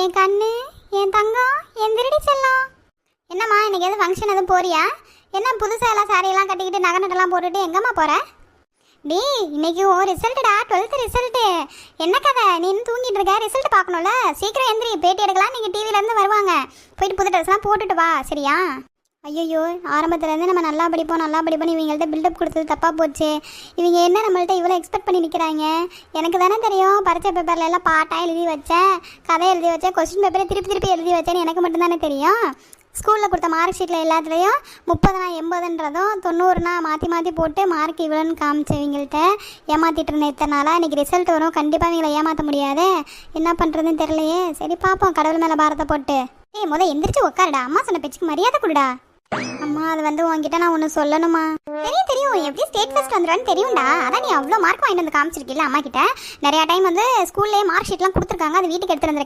என் கண்ணு, என் தங்கம், என் திருடி செல்லம். என்னம்மா இன்னைக்கு எதுவும் ஃபங்க்ஷன் எதுவும் போறியா? என்ன புதுசாக எல்லாம் சாரியெல்லாம் கட்டிக்கிட்டு நகை நட்டெல்லாம் போட்டுட்டு எங்கம்மா போகிற? டே இன்னைக்கு ஓ ரிசல்ட்டுடா, 12th ரிசல்ட்டு. என்ன கதை, நீ இன்னும் தூங்கிட்டு இருக்க? ரிசல்ட் பார்க்கணும்ல, சீக்கிரம் எந்திரி, பேட்டி எடுக்கலாம். நீங்கள் டிவிலேருந்து வருவாங்க, போயிட்டு புது ட்ரெஸ்லாம் போட்டுட்டு வா, சரியா? ஐயோ, ஆரம்பத்துலேருந்து நம்ம நல்லா படிப்போம் இவங்கள்ட்ட பில்டப் கொடுத்தது தப்பாக போச்சு. இவங்க என்ன நம்மள்ட்ட இவ்வளோ எக்ஸ்பெக்ட் பண்ணி நிற்கிறாங்க? எனக்கு தானே தெரியும், பரீட்சை பேப்பரில் எல்லாம் பாட்டாக எழுதி வச்சேன், கதை எழுதி வச்சேன், கொஸ்டின் பேப்பரை திருப்பி எழுதி வச்சேன்னு எனக்கு மட்டும்தானே தெரியும். ஸ்கூலில் கொடுத்த மார்க் ஷீட்டில் எல்லாத்துலேயும் 30 80ன்றதும் 90 மாற்றி போட்டு மார்க் இவ்வளோன்னு காமிச்சவங்கள்ட்ட ஏமாற்றிட்டு இருந்தேன் இத்தனை நாளாக. இன்றைக்கி ரிசல்ட் வரும், கண்டிப்பாக இவங்களை ஏமாற்ற முடியாது. என்ன பண்ணுறதுன்னு தெரியலையே. சரி பார்ப்போம், கடவுள் மேலே பாரத்தை போட்டு. எந்திரிச்சு உட்காருடா, அம்மா சொன்ன பேச்சுக்கு மரியாதை கொடுடா. அம்மா அது உங்ககிட்ட நான் ஒன்று சொல்லணுமா? தெரியும் எப்படி ஸ்டேட் ஃபர்ஸ்ட் வந்துடுவான்னு தெரியும்டா. அதான் நீ அவ்வளோ மார்க் வாங்கிட்டு வந்து காமிச்சிருக்கீல்ல அம்மா கிட்ட. நிறையா டைம் ஸ்கூல்லேயே மார்க் ஷீட்லாம் கொடுத்துருக்காங்க, அது வீட்டுக்கு எடுத்துகிட்டு வந்திருக்கேன்.